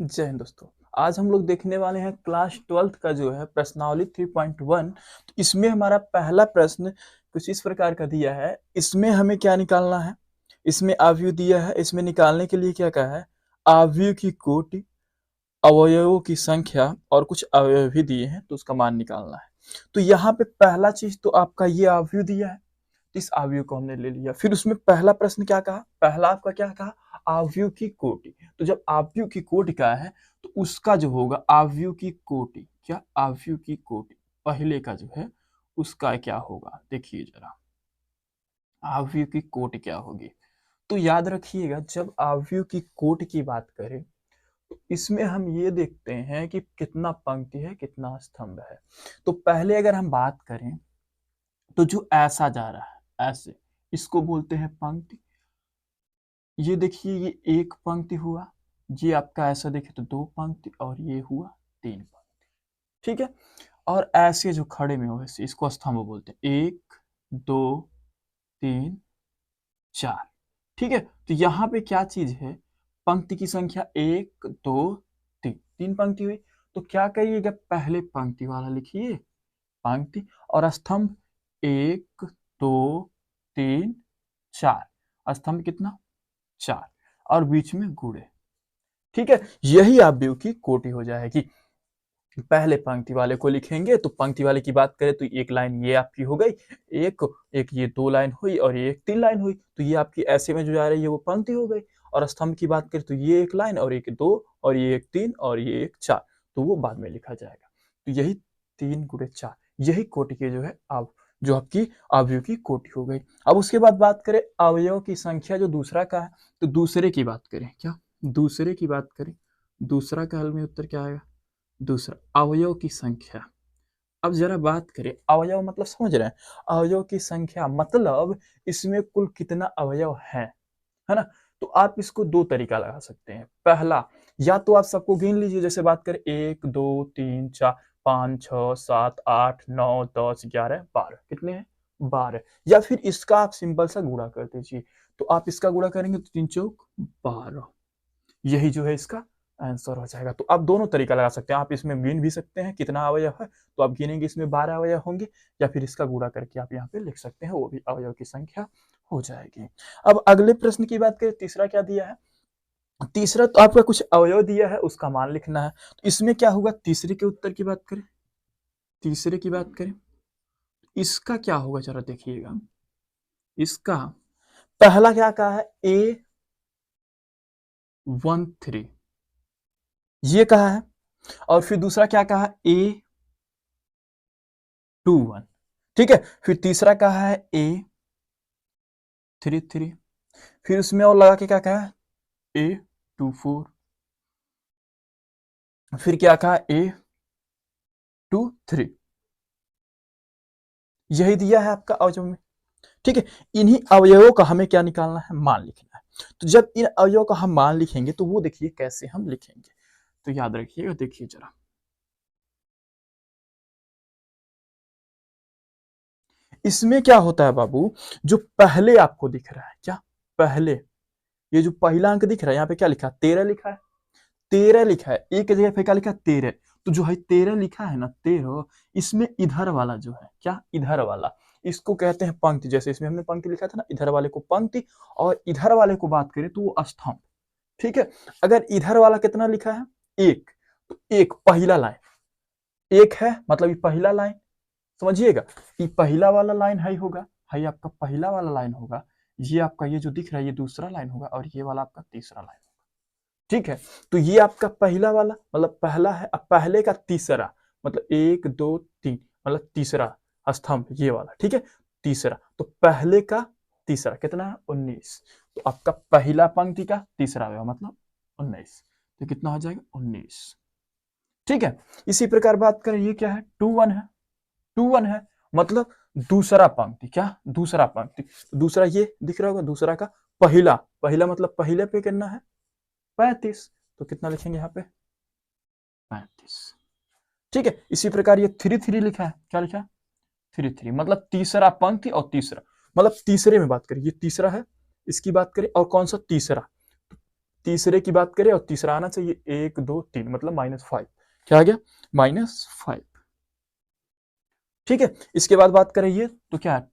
जय हिंद दोस्तों। आज हम लोग देखने वाले हैं क्लास 12th का जो है प्रश्नावली 3.1। तो इसमें हमारा पहला प्रश्न कुछ इस प्रकार का दिया है। इसमें हमें क्या निकालना है? इसमें आव्यूह दिया है। इसमें निकालने के लिए क्या कहा है? आव्यूह की कोटि, अवयवों की संख्या और कुछ अवयव भी दिए हैं, तो उसका मान निकालना है। तो यहाँ पे पहला चीज तो आपका ये आव्यूह दिया है, इस आव्यूह को हमने ले लिया। फिर उसमें पहला प्रश्न क्या कहा? पहला आपका क्या कहा? आव्यूह की कोटि। तो जब आव्यूह की कोटि का है तो उसका जो होगा आव्यूह की कोटि, क्या आव्यूह की कोटि पहले का जो है उसका क्या होगा? देखिए जरा, आव्यूह की कोटि क्या होगी। तो याद रखिएगा, जब आव्यूह की कोटि की बात करें तो इसमें हम ये देखते हैं कि कितना पंक्ति है, कितना स्तंभ है। तो पहले अगर हम बात करें तो जो ऐसा जा रहा है ऐसे, इसको बोलते हैं पंक्ति। ये देखिए, ये एक पंक्ति हुआ, ये आपका ऐसा देखे तो दो पंक्ति, और ये हुआ तीन पंक्ति। ठीक है। और ऐसे जो खड़े में हो ऐसे, इसको स्तंभ बोलते हैं। एक, दो, तीन, चार। ठीक है। तो यहाँ पे क्या चीज है? पंक्ति की संख्या एक, दो, तीन, तीन पंक्ति हुई। तो क्या करिएगा? पहले पंक्ति वाला लिखिए पंक्ति, और स्तंभ एक, दो, तीन, चार। स्तंभ कितना? चार। और बीच में गुणे। ठीक है। यही आव्यूह की कोटि हो जाएगी। पहले पंक्ति वाले को लिखेंगे तो पंक्ति वाले की बात करें तो एक लाइन ये आपकी हो गई, एक एक ये दो लाइन हुई, और ये एक तीन लाइन हुई। तो ये आपकी ऐसे में जो जा रही है वो पंक्ति हो गई। और स्तंभ की बात करें तो ये एक लाइन, और एक दो, और ये एक तीन, और ये एक चार। तो वो बाद में लिखा जाएगा। तो यही तीन गुणे चार, यही कोटि के जो है जो आपकी आव्यूह की कोटि हो गई। अब उसके बाद बात करें अवयव की संख्या जो दूसरा का है, तो दूसरे की बात करें। क्या दूसरे की बात करें? दूसरा का हल में उत्तर क्या आएगा? दूसरा अवयव की संख्या। अब जरा बात करें अवयव मतलब समझ रहे हैं? अवयव की संख्या मतलब इसमें कुल कितना अवयव है ना? तो आप इसको दो तरीका लगा सकते हैं। पहला, या तो आप सबको गिन लीजिए, जैसे बात करें 1 2 3 4 5 6 7 8 9 10 11 12, कितने हैं? 12। या फिर इसका आप सिंपल सा गुणा कर दीजिए। तो आप इसका गुणा करेंगे तो 3 चौक 12, यही जो है इसका आंसर हो जाएगा। तो आप दोनों तरीका लगा सकते हैं। आप इसमें गिन भी सकते हैं कितना अवयव है, तो आप गिनेंगे इसमें 12 अवयव होंगे, या फिर इसका गुणा करके आप यहाँ पे लिख सकते हैं, वो भी अवयव की संख्या हो जाएगी। अब अगले प्रश्न की बात करें, तीसरा क्या दिया है? तीसरा तो आपका कुछ अवयव दिया है, उसका मान लिखना है। तो इसमें क्या होगा? तीसरे के उत्तर की बात करें, तीसरे की बात करें, इसका क्या होगा जरा देखिएगा। इसका पहला क्या कहा है? A13, ये कहा है। और फिर दूसरा क्या कहा? A21। ठीक है। फिर तीसरा कहा है A33। फिर उसमें और लगा के क्या कहा है? A24। फिर क्या कहा? A23। यही दिया है आपका अवयव में। ठीक है। इन्हीं अवयवों का हमें क्या निकालना है? मान लिखना है। तो जब इन अवयवों का हम मान लिखेंगे तो वो देखिए कैसे हम लिखेंगे। तो याद रखिएगा, देखिए जरा, इसमें क्या होता है बाबू? जो पहले आपको दिख रहा है, क्या पहले, ये जो पहला अंक दिख रहा है, यहाँ पे क्या लिखा है? 13 लिखा है। 13 लिखा है, एक जगह पे क्या लिखा है? 13। तो जो है 13 लिखा है ना, 13, इसमें इधर वाला जो है, क्या इधर वाला, इसको कहते हैं पंक्ति। जैसे इसमें हमने पंक्ति लिखा था ना, इधर वाले को पंक्ति, और इधर वाले को बात करें तो वो स्तंभ। ठीक है। अगर इधर वाला कितना लिखा है? एक, तो एक पहला लाइन, एक है मतलब ये पहला लाइन, समझिएगा। ये पहला वाला लाइन हाई होगा, हाई आपका पहला वाला लाइन होगा। ये आपका ये जो दिख रहा है ये दूसरा लाइन होगा, और ये वाला आपका तीसरा लाइन। ठीक है। तो ये आपका पहला वाला मतलब पहला है। अब पहले का तीसरा मतलब एक, दो, तीन, मतलब तीसरा स्तंभ ये वाला। ठीक है। तीसरा, तो पहले का तीसरा कितना है? 19। तो आपका पहला पंक्ति का तीसरा अवयव मतलब 19। तो कितना हो जाएगा? 19। ठीक है। इसी प्रकार बात करें, ये क्या है? 2 1 है। 2 1 है मतलब दूसरा पंक्ति, क्या दूसरा पंक्ति। तो दूसरा ये दिख रहा होगा, दूसरा का पहला, पहला मतलब पहले पे करना है 35। तो कितना लिखेंगे यहाँ पे? 35। ठीक है। इसी प्रकार ये 3 3 लिखा है, क्या लिखा है? 3 3 मतलब तीसरा पंक्ति, और तीसरा मतलब तीसरे में बात करें, ये तीसरा है, इसकी बात करें, और कौन सा? तीसरा। तीसरे की बात करें और तीसरा आना चाहिए 1 2 3 मतलब -5। क्या आ गया? -5। ठीक है, इसके बाद बात करें ये तो क्या है?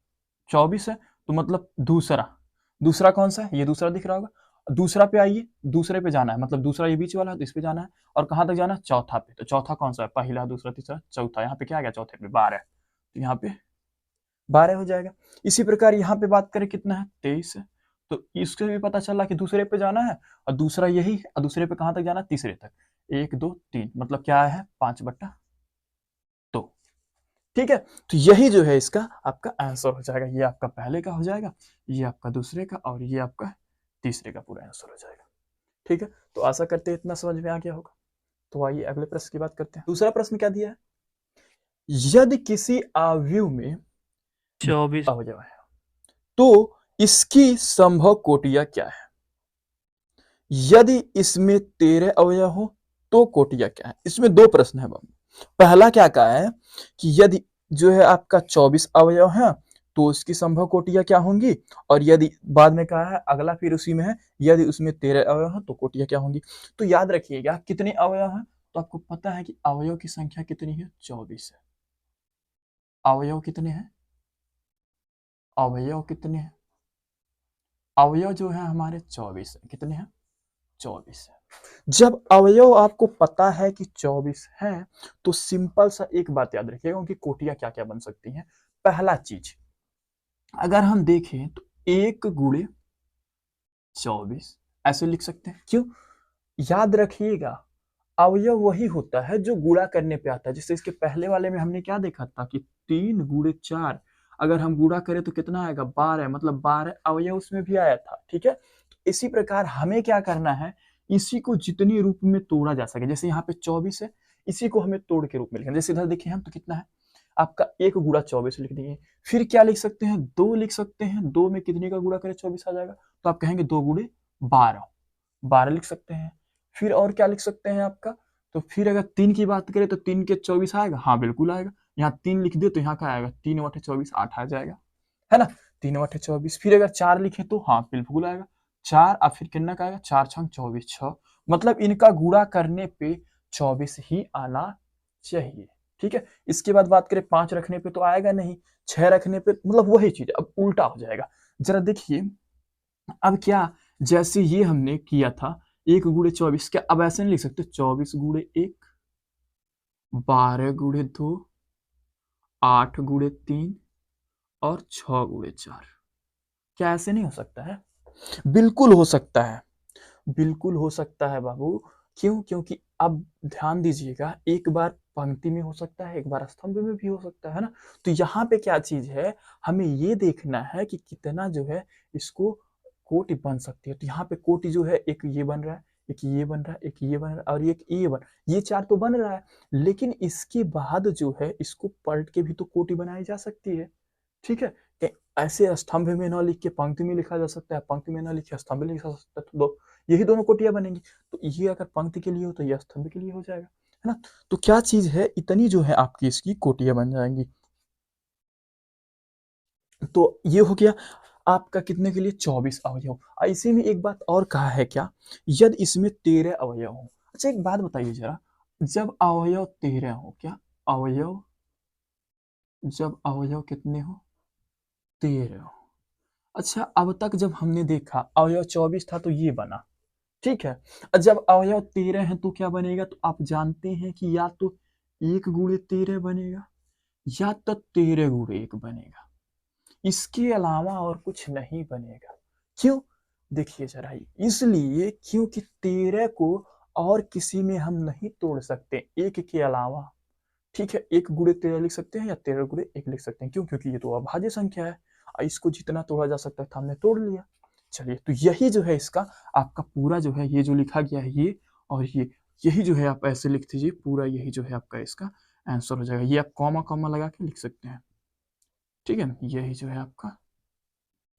24 है, तो मतलब दूसरा कौन सा है? ये दूसरा दिख रहा होगा। दूसरा पे आइए, दूसरे पे जाना है, मतलब दूसरा ये बीच वाला है तो इस पे जाना है। और कहां तक जाना है? चौथा पे। तो चौथा कौन सा है? पहला, दूसरा, तीसरा, चौथा। यहाँ पे क्या आ गया? चौथे पे 12। तो यहाँ पे 12 हो जाएगा। इसी प्रकार यहाँ पे बात करें कितना है? 23 है। तो इससे भी पता चला कि दूसरे पे जाना है और दूसरा यही है, और दूसरे पे कहां तक जाना है? तीसरे तक। 1 2 3 मतलब क्या है? 5/2। ठीक है, तो यही जो है इसका आपका आंसर हो जाएगा। ये आपका पहले का हो जाएगा, ये आपका दूसरे का, और ये आपका तीसरे का पूरा आंसर हो जाएगा। ठीक है, तो आशा करते हैं इतना समझ में आ गया होगा। तो आइए अगले प्रश्न की बात करते हैं। दूसरा प्रश्न क्या दिया है? यदि किसी अवयव में 24 अवयव है तो इसकी संभव कोटियां क्या है? यदि इसमें 13 अवयव हो तो कोटियां क्या है? इसमें दो प्रश्न है बाबू। पहला क्या कहा है कि यदि जो है आपका 24 अवयव है तो उसकी संभव कोटियां क्या होंगी, और यदि बाद में कहा है अगला फिर उसी में है यदि उसमें 13 अवयव है तो कोटियां क्या होंगी। तो याद रखिएगा कितने अवयव हैं, तो आपको पता है कि अवयव की संख्या कितनी है? 24 है। अवयव कितने हैं? अवयव कितने हैं? अवयव जो है हमारे 24 है। कितने हैं? 24 है। जब अवयव आपको पता है कि 24 है तो सिंपल सा एक बात याद रखिएगा उनकी कोटियां क्या क्या बन सकती हैं। पहला चीज अगर हम देखें तो 1 × 24 ऐसे लिख सकते हैं। क्यों? याद रखिएगा अवयव वही होता है जो गुणा करने पे आता है। जैसे इसके पहले वाले में हमने क्या देखा था कि 3 × 4 अगर हम गुणा करें तो कितना आएगा? 12, मतलब 12 अवयव उसमें भी आया था। ठीक है, इसी प्रकार हमें क्या करना है, इसी को जितने रूप में तोड़ा जा सके, जैसे यहाँ पे 24 है, इसी को हमें तोड़ के रूप में लिखना। जैसे इधर देखिए हम तो कितना है आपका 1 × 24 लिख दिए। फिर क्या लिख सकते हैं? 2 लिख सकते हैं। 2 में कितने का गुणा करें 24 आ जाएगा? तो आप कहेंगे 2 × 12, 12 लिख सकते हैं। फिर और क्या लिख सकते हैं आपका? तो फिर अगर 3 की बात करें तो 3 के 24 आएगा? हाँ बिल्कुल आएगा। यहाँ 3 लिख दे तो यहाँ क्या आएगा? 3 × 24 8 आ जाएगा, है ना? 3 × 24। फिर अगर 4 लिखे तो हाँ बिल्कुल आएगा 4। और फिर कितना का आएगा? 4 × 24 6। मतलब इनका गुणा करने पे 24 ही आना चाहिए। ठीक है, इसके बाद बात करें 5 रखने पे तो आएगा नहीं, 6 रखने पे मतलब वही चीज अब उल्टा हो जाएगा। जरा देखिए अब क्या, जैसे ये हमने किया था 1 × 24, क्या अब ऐसे नहीं लिख सकते? 24 × 1, 12 × 2, 8 × 3 और 6 × 4। क्या ऐसे नहीं हो सकता है? बिल्कुल हो सकता है, बिल्कुल हो सकता है बाबू। क्यों? क्योंकि अब ध्यान दीजिएगा, एक बार पंक्ति में हो सकता है, एक बार स्तंभ में भी हो सकता है ना। तो यहाँ पे क्या चीज है, हमें ये देखना है कि कितना जो है इसको कोटि बन सकती है। तो यहाँ पे कोटि जो है एक ये बन रहा है, एक ये बन रहा है, एक ये बन रहा है और एक ये बन, ये 4 तो बन रहा है। लेकिन इसके बाद जो है इसको पलट के भी तो कोटि बनाई जा सकती है। ठीक है, ऐसे स्तंभ में न लिख के पंक्ति में लिखा जा सकता है, पंक्ति में न लिख के स्तंभ में लिखा जा सकता है। तो दो यही दोनों कोटियां बनेंगी। तो ये अगर पंक्ति के लिए हो तो यह स्तंभ के लिए हो जाएगा, है ना। तो क्या चीज है, इतनी जो है आपकी इसकी कोटियां बन जाएंगी। तो ये हो गया आपका कितने के लिए? 24 अवयव। इसी में एक बात और कहा है क्या, यदि इसमें 13 अवयव हो। अच्छा एक बात बताइए जरा, जब अवयव 13 हो, क्या अवयव, जब अवयव कितने हो? 13 हो। अच्छा अब तक जब हमने देखा अवयव 24 था तो ये बना, ठीक है। और जब अवयव 13 है तो क्या बनेगा? तो आप जानते हैं कि या तो 1 × 13 बनेगा या तो 13 × 1 बनेगा, इसके अलावा और कुछ नहीं बनेगा। क्यों? देखिए जरा, इसलिए क्योंकि 13 को और किसी में हम नहीं तोड़ सकते एक के अलावा। ठीक है, 1 × 13 लिख सकते हैं या 13 × 1 लिख सकते हैं। क्यों? क्योंकि ये तो अभाज्य संख्या है, इसको जितना तोड़ा जा सकता था हमने तोड़ लिया। चलिए, तो यही जो है इसका आपका पूरा जो है ये जो लिखा गया है ये और ये, यही जो है आप ऐसे लिख दीजिए पूरा, यही जो है आपका इसका आंसर हो जाएगा। ये आप कॉमा कॉमा लगा के लिख सकते हैं। ठीक है, यही जो है आपका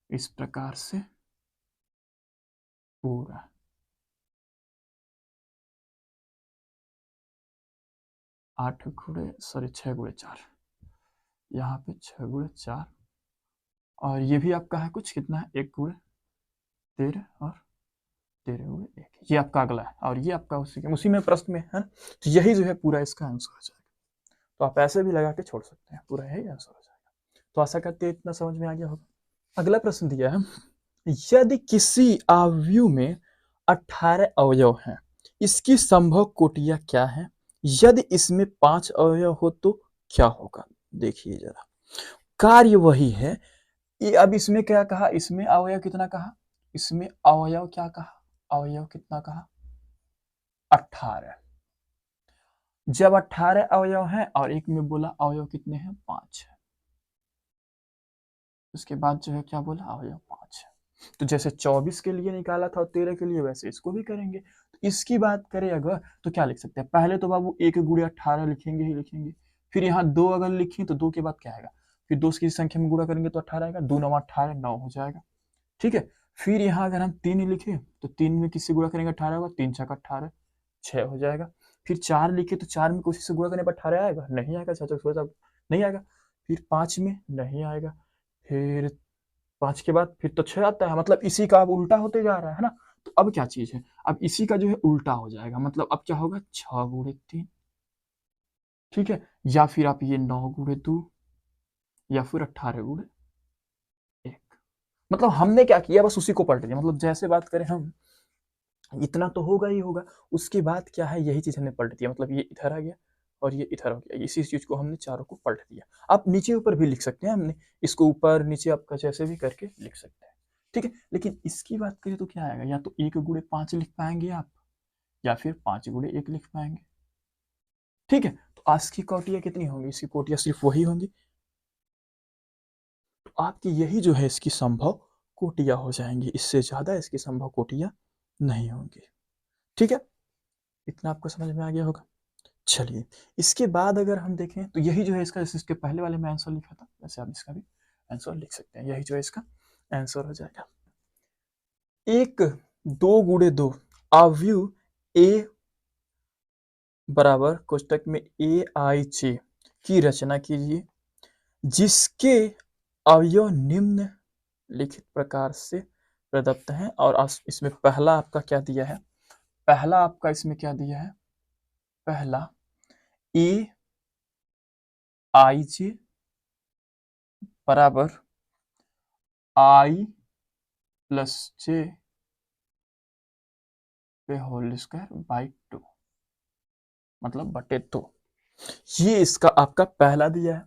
इस प्रकार से पूरा 6 × 4, यहाँ पे 6 × 4 और ये भी आपका है कुछ कितना है 1 × 13 और 13 गुणे 1, ये आपका अगला है और ये आपका उसी में प्रश्न में है ना, तो यही जो है पूरा इसका आंसर हो जाएगा। तो आप ऐसे भी लगा के छोड़ सकते हैं, पूरा यही आंसर हो जाएगा। तो आशा करते हैं इतना समझ में आ गया होगा। अगला प्रश्न दिया है, यदि किसी अवयव में 18 अवयव हैं, इसकी संभव कोटियां क्या है? यदि इसमें 5 अवयव हो तो क्या होगा? देखिए जरा, कार्य वही है। ये अब इसमें क्या कहा, इसमें अवयव कितना कहा, इसमें अवयव क्या कहा, अवयव कितना कहा, 18। जब 18 अवयव हैं और एक में बोला अवयव कितने हैं, 5 है, उसके बाद जो है क्या बोला, अवयव 5 है। तो जैसे 24 के लिए निकाला था और 13 के लिए, वैसे इसको भी करेंगे। तो इसकी बात करें अगर, तो क्या लिख सकते हैं, पहले तो बाबू 1 गुणे 18 लिखेंगे ही लिखेंगे, फिर यहाँ 2 अगर लिखें तो 2 के बाद क्या आएगा, फिर 2 की संख्या में गुणा करेंगे तो 18 आएगा, 2 9 18 9 हो जाएगा, ठीक है। फिर यहाँ अगर हम 3 लिखे तो 3 में किससे गुणा करेंगे, 18 होगा, 3 छक्का 18 6 हो जाएगा। फिर 4 लिखे तो 4 में किसी से गुणा करने पर 18 आएगा, नहीं आएगा, 6 16 नहीं आएगा। फिर 5 में नहीं आएगा, फिर 5 के बाद फिर तो 6 आता है, मतलब इसी का अब उल्टा होते जा रहा है ना। तो अब क्या चीज है, अब इसी का जो है उल्टा हो जाएगा, मतलब अब क्या होगा, 6 गुणे 3, ठीक है। या फिर आप ये 9 गुणे 2, या फिर 18 गुणे 1। मतलब हमने क्या किया, बस उसी को पलट दिया, मतलब जैसे बात करें हम, इतना तो होगा ही होगा, उसके बाद क्या है, यही चीज हमने पलट दिया, मतलब ये इधर आ गया और ये इधर हो गया, इसी चीज को हमने चारों को पलट दिया। आप नीचे ऊपर भी लिख सकते हैं, हमने इसको ऊपर नीचे आपका जैसे भी करके लिख सकते हैं, ठीक है। लेकिन इसकी बात करें तो क्या आएगा, या तो 1 गुणे 5 लिख पाएंगे आप, या फिर 5 गुणे 1 लिख पाएंगे, ठीक है। तो आज की कोटियां कितनी होंगी, इसकी कोटियां सिर्फ वही होंगी। तो आपकी यही जो है इसकी संभव कोटियां हो जाएंगी, इससे ज्यादा इसकी संभव कोटियां नहीं होंगी, ठीक है। इतना आपको समझ में आ गया होगा। चलिए, इसके बाद अगर हम देखें तो यही जो है इसका, इसके पहले वाले में आंसर लिखा था, वैसे आप इसका भी आंसर लिख सकते हैं, यही जो है इसका आंसर हो जाएगा। 1 2 गुणे 2 अवयव ए बराबर कोष्टक में ए आई जे की रचना कीजिए, जिसके अवयव निम्न लिखित प्रकार से प्रदत्त हैं। और इसमें पहला आपका क्या दिया है, पहला आपका इसमें क्या दिया है, पहला ए आई जे बराबर आई प्लस जे पे होल स्क्वायर बाई 2, मतलब बटे 2। ये इसका आपका पहला दिया है,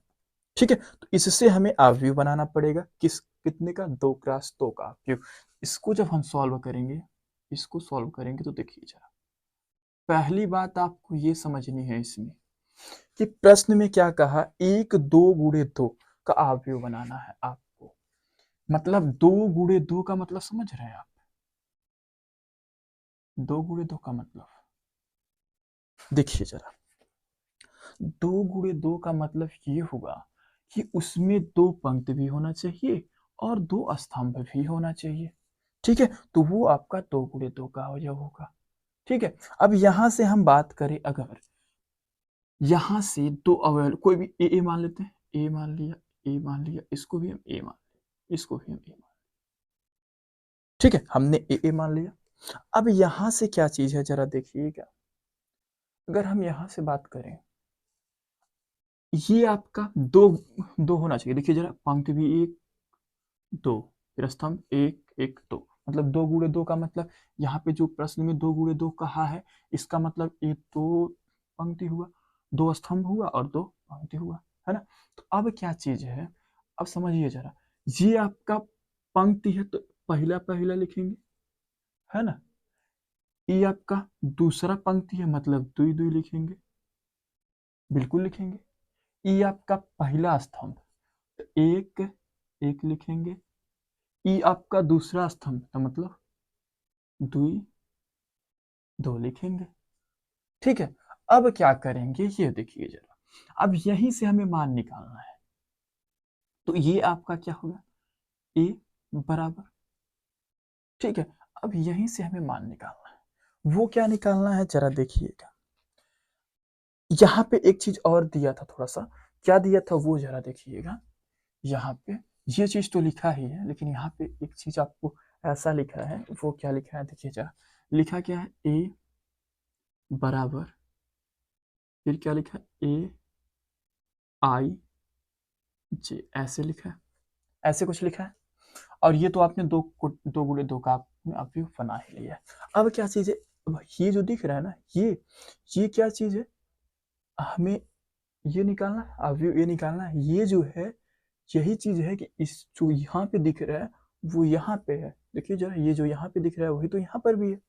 ठीक है। तो इससे हमें अवयव बनाना पड़ेगा, कितने का, 2 क्रॉस 2 का अवयव। इसको जब हम सॉल्व करेंगे, इसको सॉल्व करेंगे तो देखिए जरा, पहली बात आपको ये समझनी है इसमें कि प्रश्न में क्या कहा, 1 2 गुणे 2 का अवयव बनाना है आपको, मतलब 2 गुणे 2 का मतलब समझ रहे हैं आप, 2 गुणे 2 का मतलब, देखिए जरा, 2 गुणे 2 का मतलब ये होगा कि उसमें 2 पंक्ति भी होना चाहिए और 2 स्तंभ भी होना चाहिए, ठीक है। तो वो आपका 2 गुणे 2 का अवयव होगा, ठीक है। अब यहां से हम बात करें, अगर यहां से 2 अवयव कोई भी ए मान लेते हैं, ए मान लिया, ए मान लिया, इसको भी हम ए मान लिया, इसको भी हम ए मान लिया, ठीक है, हमने ए मान लिया। अब यहां से क्या चीज है जरा देखिएगा, अगर हम यहां से बात करें, ये आपका दो दो होना चाहिए, देखिए जरा, पंक्ति भी 1 2, फिर स्तंभ 1 1 2, मतलब 2 गुणे 2 का मतलब, यहाँ पे जो प्रश्न में 2 गुणे 2 कहा है, इसका मतलब एक 2 पंक्ति हुआ, 2 स्तंभ हुआ और 2 पंक्ति हुआ, है ना। तो अब क्या चीज है, अब समझिए जरा, ये आपका पंक्ति है तो पहला पहला लिखेंगे, है ना। ये आपका दूसरा पंक्ति है, मतलब 2 2 लिखेंगे, बिल्कुल लिखेंगे। ये आपका पहला स्तंभ, तो 1 1 लिखेंगे। ये आपका दूसरा स्तंभ, तो मतलब 2 2 लिखेंगे, ठीक है। अब क्या करेंगे, ये देखिए जरा, अब यहीं से हमें मान निकालना है, तो ये आपका क्या होगा, ए बराबर, ठीक है। अब यहीं से हमें मान निकालना है, वो क्या निकालना है जरा देखिएगा, यहाँ पे एक चीज और दिया था, थोड़ा सा क्या दिया था वो जरा देखिएगा, यहाँ पे ये चीज तो लिखा ही है, लेकिन यहाँ पे एक चीज आपको ऐसा लिखा है, वो क्या लिखा है देखिए जरा, लिखा क्या है, ए बराबर, फिर क्या लिखा है, ए आई जे, ऐसे लिखा है, ऐसे कुछ लिखा है। और ये तो आपने दो गुणे दो का आपने अवयव बना ही लिया है। अब क्या चीज है, अब ये जो दिख रहा है ना, ये क्या चीज है, हमें ये निकालना है, अवयव ये निकालना है। ये जो है यही चीज है कि इस जो यहाँ पे दिख रहा है वो यहाँ पे है। देखिए जरा, ये जो यहाँ पे दिख रहा है वही तो यहाँ पर भी है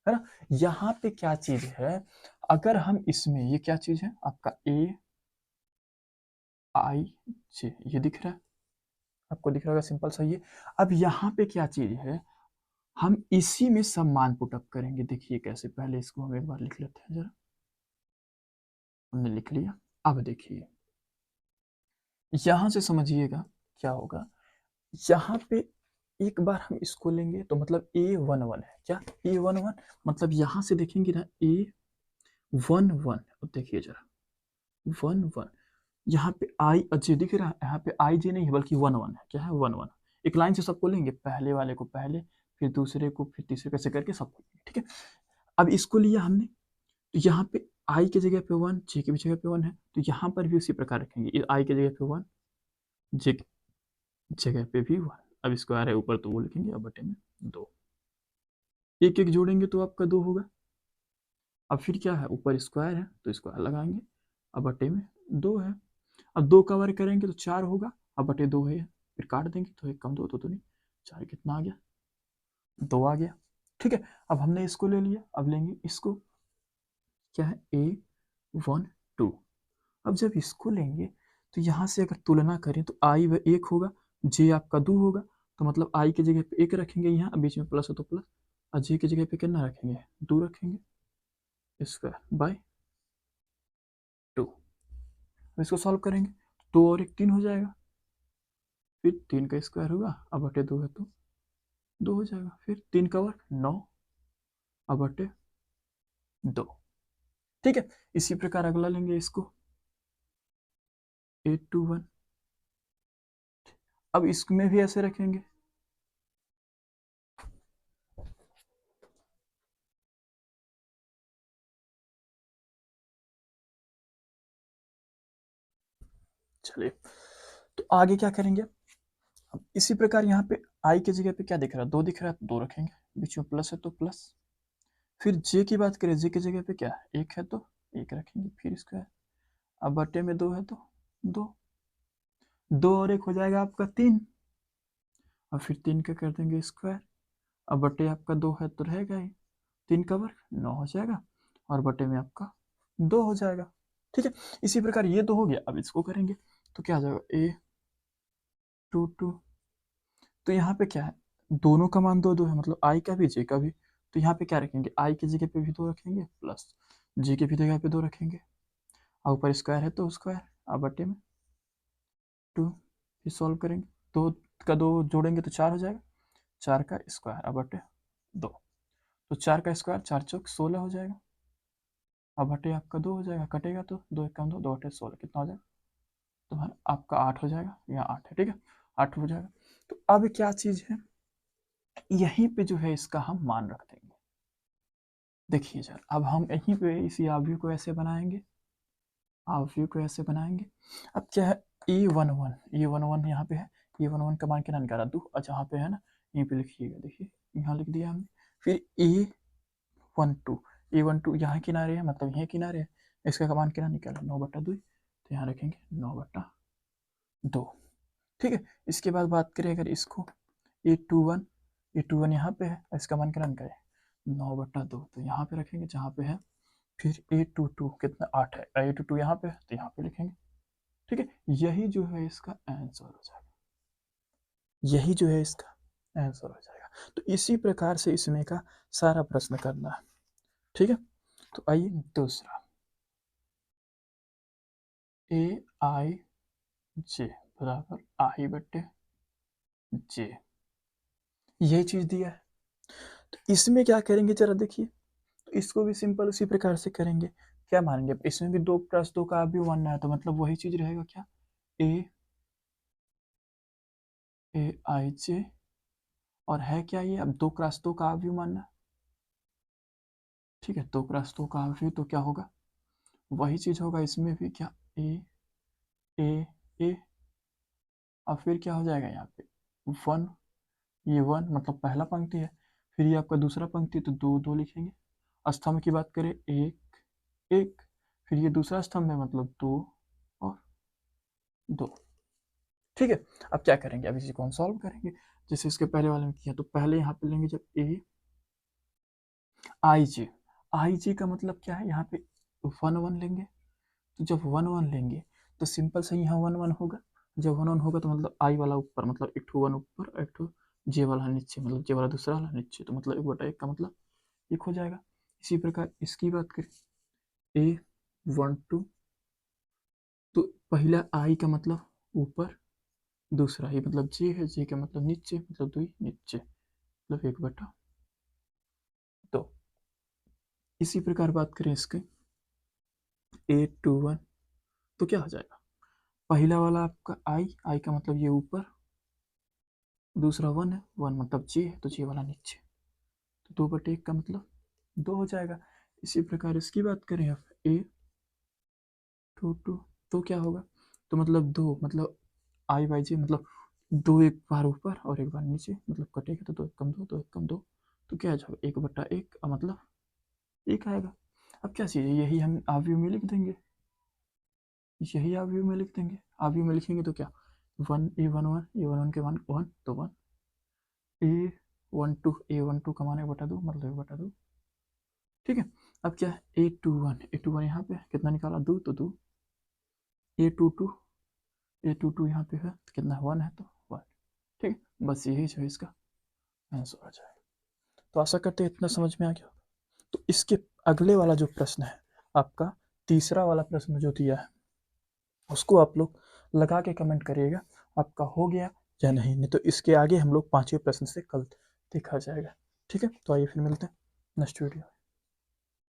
ना। यहाँ पे क्या चीज है, अगर हम इसमें, ये क्या चीज है आपका, ए आई जे, ये दिख रहा है, आपको दिख रहा होगा, सिंपल सा ये। अब यहाँ पे क्या चीज है, हम इसी में सब मान पुटअप करेंगे। देखिए कैसे, पहले इसको हम एक बार लिख लेते हैं जरा, हमने लिख लिया। अब देखिए यहां से समझिएगा क्या होगा, यहाँ पे एक बार हम इसको लेंगे तो मतलब A11 है क्या, A11 मतलब यहां से देखेंगे ना, A11, देखिए जरा 11, यहाँ पे आई जे दिख रहा है, यहाँ पे आई जे नहीं है बल्कि 11 है, क्या है 11। एक लाइन से सबको लेंगे, पहले वाले को पहले, फिर दूसरे को, फिर तीसरे, कैसे करके सबको लेंगे, ठीक है। अब इसको लिया हमने, तो यहाँ पे आई की जगह पे 1, जे की भी जगह पे 1 है, तो यहाँ पर भी उसी प्रकार रखेंगे, आई की जगह पे 1, जे की जगह पे भी 1। अब इसको आ रहा है ऊपर तो वो लिखेंगे, अब बटे में 2, एक एक जोड़ेंगे तो आपका 2 होगा। अब फिर क्या है, ऊपर स्क्वायर है तो स्क्वायर लगाएंगे, अब बटे में 2 है। अब 2 का वर्ग करेंगे तो 4 होगा, अब बटे 2 है, फिर काट देंगे तो 1 कम 2 तो नहीं, 4 कितना आ गया, 2 आ गया, ठीक है। अब हमने इसको ले लिया, अब लेंगे इसको, क्या है, A12। अब जब इसको लेंगे तो यहाँ से अगर तुलना करें तो आई व 1 होगा, जे आपका 2 होगा, तो मतलब आई की जगह पे 1 रखेंगे, यहाँ बीच में प्लस है तो प्लस, और जे की जगह पे कितना रखेंगे, 2 रखेंगे, स्क्वायर बाय 2। अब इसको सॉल्व करेंगे, 2 और 1 3 हो जाएगा, फिर 3 का स्क्वायर होगा, अब बटे 2 है तो 2 हो जाएगा, फिर 3 का वर्ग 9, अब बटे 2, ठीक है। इसी प्रकार अगला लेंगे इसको, 821, अब इसमें भी ऐसे रखेंगे, चलिए तो आगे क्या करेंगे, अब इसी प्रकार यहाँ पे आई की जगह पे क्या दिख रहा है, 2 दिख रहा है तो 2 रखेंगे, बीच में प्लस है तो प्लस। फिर जे की बात करें, जे की जगह पे क्या है, 1 है तो 1 रखेंगे, फिर स्क्वायर, अब बटे में 2 है तो 2, 2 और 1 हो जाएगा आपका 3, और फिर 3 का कर देंगे स्क्वायर, अब बटे आपका 2 है तो रहेगा ही, 3 का वर्ग 9 हो जाएगा, और बटे में आपका 2 हो जाएगा, ठीक है। इसी प्रकार ये तो हो गया, अब इसको करेंगे तो क्या आ जाएगा, A22, तो यहाँ पे क्या है, दोनों का मान 2 2 है, मतलब आई का भी जे का भी, तो यहाँ पे क्या रखेंगे, आई की जगह पे भी 2 रखेंगे, प्लस जे की भी जगह पे 2 रखेंगे, और ऊपर स्क्वायर है तो स्क्वायर, अब बटे में 2, फिर सॉल्व करेंगे, 2 का 2 जोड़ेंगे तो 4 हो जाएगा, 4 का स्क्वायर, अब बटे 2, तो 4 का स्क्वायर 4 चौक 16 हो जाएगा, अब बटे आपका 2 हो जाएगा, कटेगा तो 2 एक कम 2, 2 बटे 16 कितना हो जाएगा, तो आपका 8 हो जाएगा, यहाँ 8 है, ठीक है, 8 हो जाएगा। तो अब क्या चीज़ है, यहीं पे जो है इसका हम मान रख देंगे। देखिए सर, अब हम यहीं पे इसी आव्यूह को ऐसे बनाएंगे, आव्यूह को ऐसे बनाएंगे। अब क्या है, E11 यहाँ पे है, E11 का मान क्या निकाला 2, अच्छा यहाँ पे है ना, यहीं पे लिखिएगा, देखिए यहाँ लिख दिया हमने। फिर A12 यहाँ किनारे है, मतलब यहीं किनारे है, इसका मान क्या निकाला 9/2, तो यहाँ रखेंगे 9/2, ठीक है। इसके बाद बात करें अगर इसको, A21 यहाँ पे है, इसका मान क्या निकाले 9/2, तो यहाँ पे रखेंगे जहाँ पे है। फिर A22 कितना 8 है, A22 यहाँ पे है तो यहाँ पे लिखेंगे, ठीक है। यही जो है इसका आंसर हो जाएगा, यही जो है इसका आंसर हो जाएगा। तो इसी प्रकार से इसमें का सारा प्रश्न करना है, ठीक है। तो आइए दूसरा, AIJ बराबर आई बटे जे, यही चीज दिया है। तो इसमें क्या करेंगे जरा देखिए, तो इसको भी सिंपल उसी प्रकार से करेंगे, क्या मानेंगे, इसमें भी 2+2 का भी 1 है, तो मतलब वही चीज रहेगा, क्या AIJ और है क्या ये, अब 2 क्रॉस 2 का अवयव मानना, ठीक है, 2 क्रॉस 2 का अवयव तो क्या होगा, वही चीज होगा इसमें भी, क्या ए ए ए, और फिर क्या हो जाएगा यहाँ पे 1, ये 1 मतलब पहला पंक्ति है, फिर ये आपका दूसरा पंक्ति तो 2 2 लिखेंगे। स्तंभ की बात करें 1 1, फिर ये दूसरा स्तंभ है मतलब 2 और 2, ठीक है। अब क्या करेंगे, अब इसी को हम सॉल्व करेंगे जैसे इसके पहले वाले में किया। तो पहले यहाँ पे लेंगे जब ए आई जी का मतलब क्या है, यहाँ पे 1 1 लेंगे, तो जब 1 1 लेंगे तो सिंपल से यहाँ 1 1 होगा, जब 1 1 होगा तो मतलब आई वाला ऊपर, मतलब एक ठो 1 ऊपर एक ठो जे वाला नीचे, मतलब जे वाला दूसरा वाला नीचे, तो मतलब 1/1 का मतलब 1 हो जाएगा। इसी प्रकार इसकी बात करें ए 1 2, तो पहला आई का मतलब ऊपर, दूसरा ये मतलब जे है, जे का मतलब नीचे, मतलब 2 नीचे, मतलब 1/2। इसी प्रकार बात करें इसके ए 2 1, तो क्या हो जाएगा, पहला वाला आपका आई का मतलब ये ऊपर, दूसरा 1 है, 1 मतलब जे है तो जे वाला नीचे, तो 2/1 का मतलब 2 हो जाएगा। इसी प्रकार इसकी बात करें अब ए 2 2, तो क्या होगा, तो मतलब 2 मतलब आई बाई जे, मतलब 2 एक बार ऊपर और एक बार नीचे, मतलब कटेगा तो 2 1 2 2 1 2, तो क्या आ जाएगा 1/1 मतलब 1 आएगा। अब क्या चीज़ है, यही हम आव्यूह में लिख देंगे, यही आव्यूह में लिख देंगे, आव्यूह में लिखेंगे तो क्या 1 ए 1 1 ए 1 1 के 1 1 तो 1 ए 1 2 ए 1 2 का मान 1/2 मतलब 1/2, ठीक है। अब क्या है ए 2 1 यहाँ पे कितना निकाला 2, तो 2 ए 2 2 यहाँ पे है तो कितना 1 है तो 1, ठीक है। बस यही जो है इसका आंसर आ जाएगा। तो आशा करते हैं इतना समझ में आ गया। तो इसके अगले वाला जो प्रश्न है आपका, तीसरा वाला प्रश्न जो दिया है उसको आप लोग लगा के कमेंट करिएगा आपका हो गया या नहीं, नहीं तो इसके आगे हम लोग 5वें प्रश्न से कल देखा जाएगा, ठीक है। तो आइए फिर मिलते हैं नेक्स्ट वीडियो।